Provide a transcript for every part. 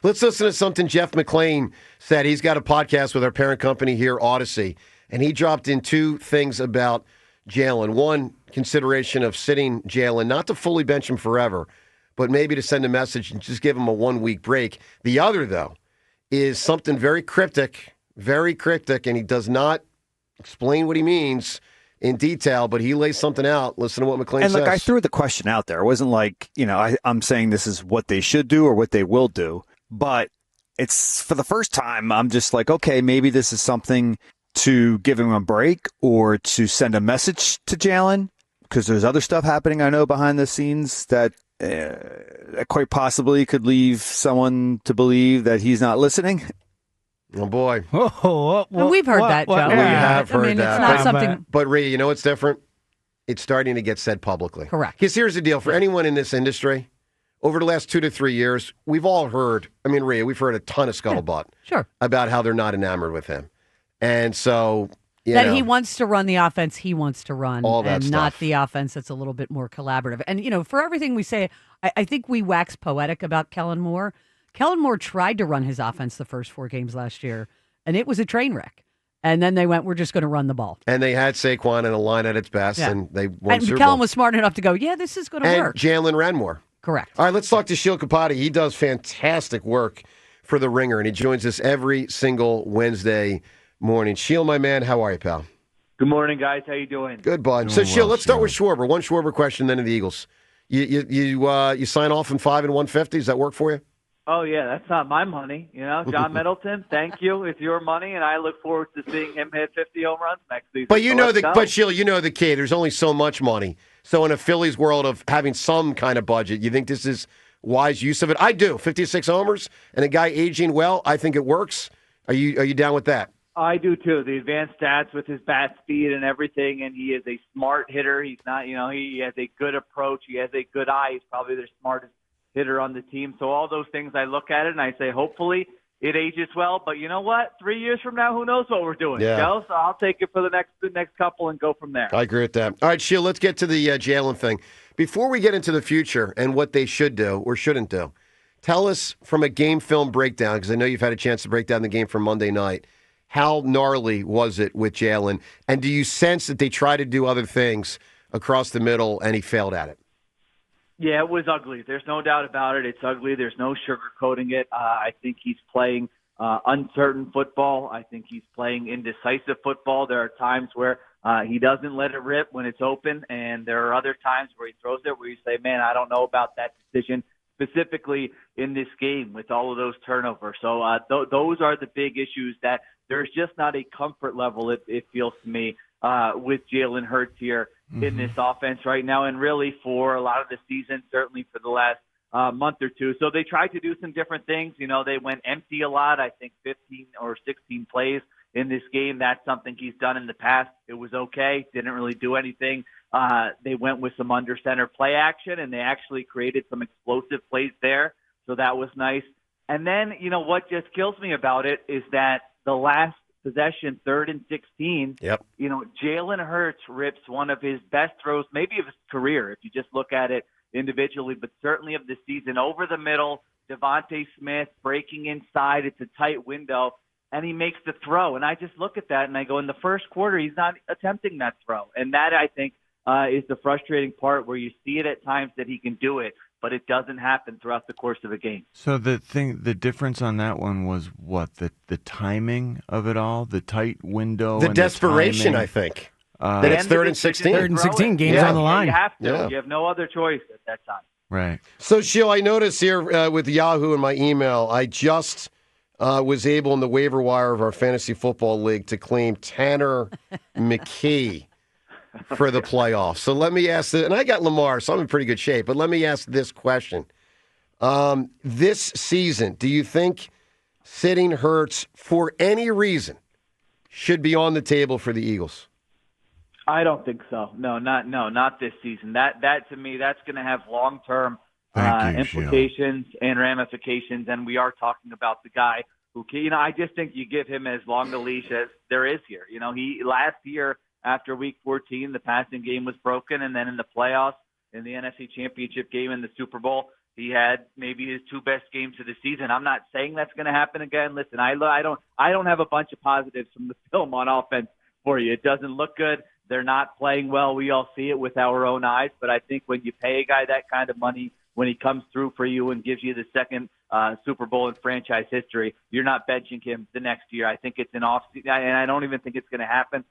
Let's listen to something Jeff McClain said. He's got a podcast with our parent company here, Odyssey, and he dropped in two things about Jalen. One, consideration of sitting Jalen, not to fully bench him forever, but maybe to send a message and just give him a 1 week break. The other, though, is something very cryptic, and he does not explain what he means in detail, but he lays something out. Listen to what McClain says. And look, I threw the question out there. It wasn't like, I'm saying this is what they should do or what they will do, but it's for the first time, I'm just like, okay, maybe this is something to give him a break or to send a message to Jalen, because there's other stuff happening, I know, behind the scenes that quite possibly could leave someone to believe that he's not listening. Oh, boy. And we've heard that, Joe. We have heard that. It's not something. But, Rhea, you know what's different? It's starting to get said publicly. Correct. Because here's the deal. For anyone in this industry, over the last 2 to 3 years, we've all heard, Rhea, we've heard a ton of scuttlebutt about how they're not enamored with him. And so, he wants to run the offense he wants to run, all that and stuff. Not the offense that's a little bit more collaborative. And, for everything we say, I think we wax poetic about Kellen Moore. Kellen Moore tried to run his offense the first 4 games last year, and it was a train wreck. And then they went, we're just going to run the ball. And they had Saquon in a line at its best, and they won Super Bowl. And Kellen was smart enough to go, this is going to work. And Jalen ran more. Correct. All right, let's talk to Sheil Kapadia. He does fantastic work for The Ringer, and he joins us every single Wednesday morning. Sheil, my man, how are you, pal? Good morning, guys. How you doing? Good, bud. So, Sheil, let's start with Schwarber. One Schwarber question, then to the Eagles. You sign off in 5 and 150. Does that work for you? Oh, yeah, that's not my money. John Middleton, thank you. It's your money, and I look forward to seeing him hit 50 home runs next season. But Sheil, you know the key. There's only so much money. So in a Phillies world of having some kind of budget, you think this is wise use of it? I do. 56 homers and a guy aging well, I think it works. Are you down with that? I do, too. The advanced stats with his bat speed and everything, and he is a smart hitter. He's not, he has a good approach. He has a good eye. He's probably the smartest hitter on the team. So all those things, I look at it and I say, hopefully it ages well. But you know what? 3 years from now, who knows what we're doing? Yeah. So I'll take it for the next couple and go from there. I agree with that. All right, Sheil, let's get to the Jalen thing. Before we get into the future and what they should do or shouldn't do, tell us from a game film breakdown, because I know you've had a chance to break down the game from Monday night, how gnarly was it with Jalen? And do you sense that they try to do other things across the middle and he failed at it? Yeah, it was ugly. There's no doubt about it. It's ugly. There's no sugarcoating it. I think he's playing uncertain football. I think he's playing indecisive football. There are times where he doesn't let it rip when it's open, and there are other times where he throws it where you say, man, I don't know about that decision, specifically in this game with all of those turnovers. So those are the big issues that there's just not a comfort level, it feels to me, with Jalen Hurts here in this offense right now, and really for a lot of the season, certainly for the last month or two. So they tried to do some different things. They went empty a lot, I think 15 or 16 plays in this game. That's something he's done in the past. It was okay. Didn't really do anything. They went with some under center play action, and they actually created some explosive plays there. So that was nice. And then, what just kills me about it is that the last possession, 3rd and 16, Yep. Jalen Hurts rips one of his best throws, maybe of his career, if you just look at it individually, but certainly of the season, over the middle, Devontae Smith breaking inside. It's a tight window, and he makes the throw. And I just look at that, and I go, in the first quarter, he's not attempting that throw. And that, I think, is the frustrating part, where you see it at times that he can do it, but it doesn't happen throughout the course of a game. So the difference on that one was what? The timing of it all, the tight window, The and desperation, the I think. That it's 3rd and 16. 3rd and 16, games on the line. You have to. Yeah. You have no other choice at that time. Right. So, Sheil, I noticed here with Yahoo in my email, I just was able in the waiver wire of our fantasy football league to claim Tanner McKee for the playoffs. So let me ask this, and I got Lamar, so I'm in pretty good shape, but let me ask this question. This season, do you think sitting Hurts for any reason should be on the table for the Eagles? I don't think so. No, not this season. That to me, that's going to have long-term implications and ramifications. And we are talking about the guy who, I just think you give him as long a leash as there is here. He last year after Week 14, the passing game was broken, and then in the playoffs, in the NFC Championship game, in the Super Bowl, he had maybe his 2 best games of the season. I'm not saying that's going to happen again. Listen, I don't have a bunch of positives from the film on offense for you. It doesn't look good. They're not playing well. We all see it with our own eyes. But I think when you pay a guy that kind of money, when he comes through for you and gives you the second Super Bowl in franchise history, you're not benching him the next year. I think it's an off-season, and I don't even think it's going to happen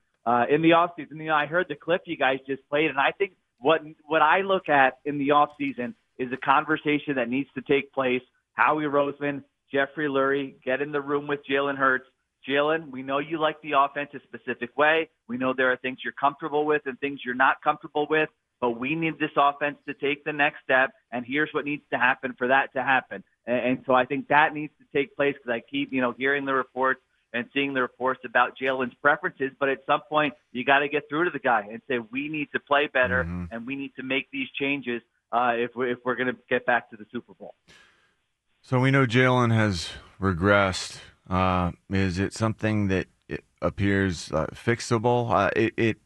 in the offseason. I heard the clip you guys just played, and I think what I look at in the offseason is a conversation that needs to take place. Howie Roseman, Jeffrey Lurie, get in the room with Jalen Hurts. Jalen, we know you like the offense a specific way. We know there are things you're comfortable with and things you're not comfortable with, but we need this offense to take the next step, and here's what needs to happen for that to happen. And so I think that needs to take place because I keep, hearing the reports and seeing the reports about Jalen's preferences, but at some point you got to get through to the guy and say, we need to play better and we need to make these changes if we're going to get back to the Super Bowl. So we know Jalen has regressed. Is it something that it appears fixable? It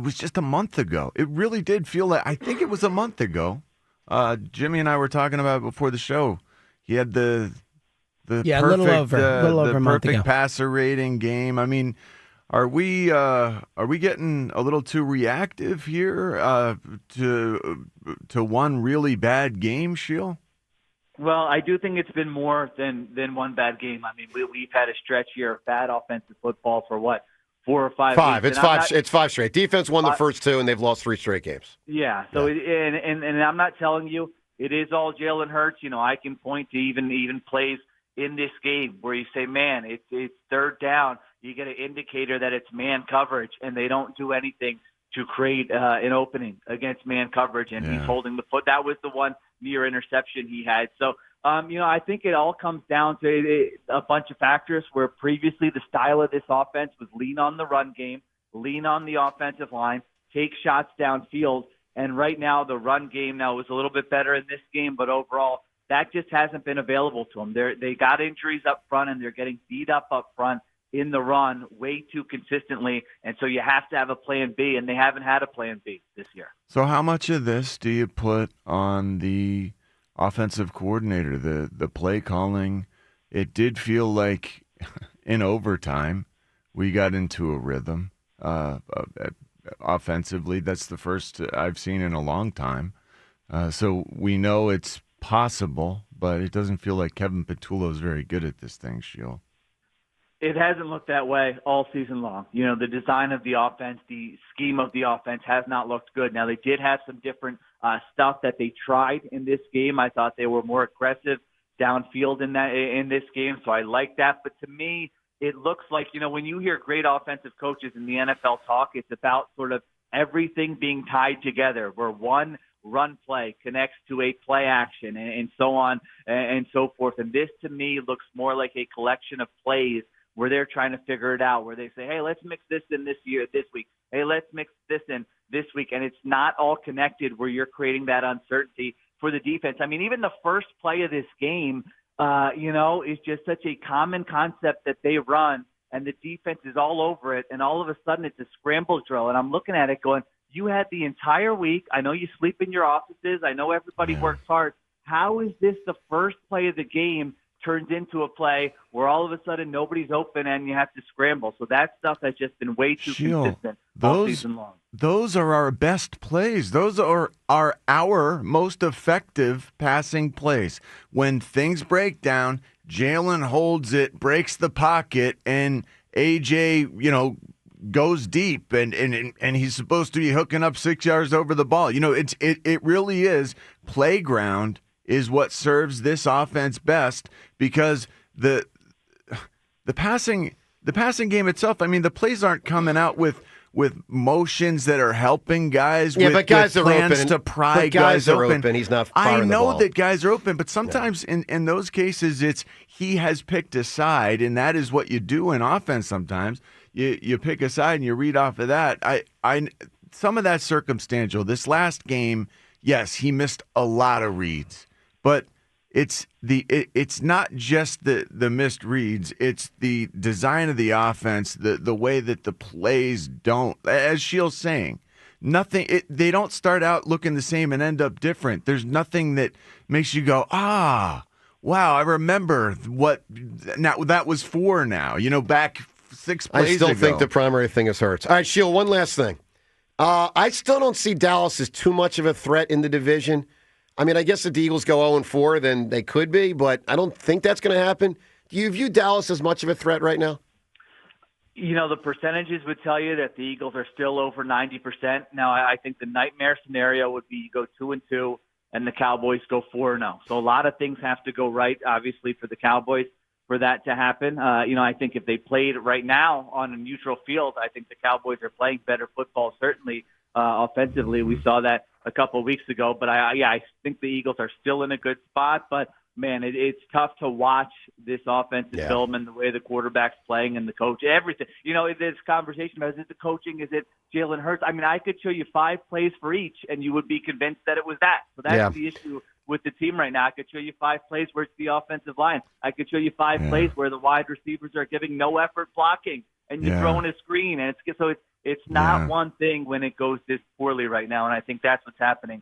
was just a month ago. It really did feel like, I think it was a month ago. Jimmy and I were talking about it before the show. He had the perfect, a little over a month perfect ago. passer rating game. I mean, are we getting a little too reactive here to one really bad game, Sheil? Well, I do think it's been more than one bad game. I mean, we've had a stretch here of bad offensive football for 4 or 5 weeks. It's 5 straight. Defense won the first 2, and they've lost 3 straight games. Yeah. So and I'm not telling you it is all Jalen Hurts. I can point to even plays in this game where you say, man, it's third down. You get an indicator that it's man coverage, and they don't do anything to create an opening against man coverage, and he's holding the foot. That was the one near interception he had. So, I think it all comes down to a bunch of factors where previously the style of this offense was lean on the run game, lean on the offensive line, take shots downfield. And right now the run game now was a little bit better in this game, but overall that just hasn't been available to them. They got injuries up front, and they're getting beat up front in the run way too consistently, and so you have to have a plan B, and they haven't had a plan B this year. So how much of this do you put on the offensive coordinator, the play calling? It did feel like in overtime we got into a rhythm offensively. That's the first I've seen in a long time. So we know it's possible, but it doesn't feel like Kevin Petullo is very good at this thing, Sheil. It hasn't looked that way all season long. The design of the offense, the scheme of the offense has not looked good. Now, they did have some different stuff that they tried in this game. I thought they were more aggressive downfield in this game, so I like that. But to me, it looks like, when you hear great offensive coaches in the NFL talk, it's about sort of everything being tied together, where one run play connects to a play action and so on and so forth. And this, to me, looks more like a collection of plays where they're trying to figure it out, where they say, hey, let's mix this in this week. Hey, let's mix this in this week. And it's not all connected where you're creating that uncertainty for the defense. I mean, even the first play of this game, is just such a common concept that they run, and the defense is all over it. And all of a sudden it's a scramble drill. And I'm looking at it going, you had the entire week. I know you sleep in your offices. I know everybody works hard. How is this the first play of the game turns into a play where all of a sudden nobody's open and you have to scramble? So that stuff has just been way too consistent all season long. Those are our best plays. Those are our most effective passing plays. When things break down, Jalen holds it, breaks the pocket, and AJ, goes deep, and he's supposed to be hooking up 6 yards over the ball. It really is playground is what serves this offense best, because the passing game itself, I mean, the plays aren't coming out with motions that are helping guys. Yeah, but guys with are plans open. To pry but guys are open. He's not firing I know the ball. that guys are open, but sometimes in those cases, it's he has picked a side, and that is what you do in offense. Sometimes you pick a side and you read off of that. I some of that's circumstantial. This last game, yes, he missed a lot of reads, but it's not just the missed reads. It's the design of the offense, the way that the plays don't, as Sheil's saying, nothing. They don't start out looking the same and end up different. There's nothing that makes you go, wow, I remember what. Now that was 4 now. Back 6 plays ago. I still think the primary thing is Hurts. All right, Sheil, one last thing. I still don't see Dallas as too much of a threat in the division. I mean, I guess if the Eagles go 0-4, then they could be, but I don't think that's going to happen. Do you view Dallas as much of a threat right now? The percentages would tell you that the Eagles are still over 90%. Now, I think the nightmare scenario would be you go 2-2 and the Cowboys go 4-0. So a lot of things have to go right, obviously, for the Cowboys for that to happen. I think if they played right now on a neutral field, I think the Cowboys are playing better football, certainly offensively. We saw that a couple of weeks ago. But, I think the Eagles are still in a good spot. But, man, it's tough to watch this offensive film and the way the quarterback's playing and the coach, everything. This conversation about is it the coaching, is it Jalen Hurts? I mean, I could show you 5 plays for each, and you would be convinced that it was that. So that's the issue with the team right now. I could show you 5 plays where it's the offensive line. I could show you 5 plays where the wide receivers are giving no effort blocking, and you're throwing a screen. And it's not one thing when it goes this poorly right now, and I think that's what's happening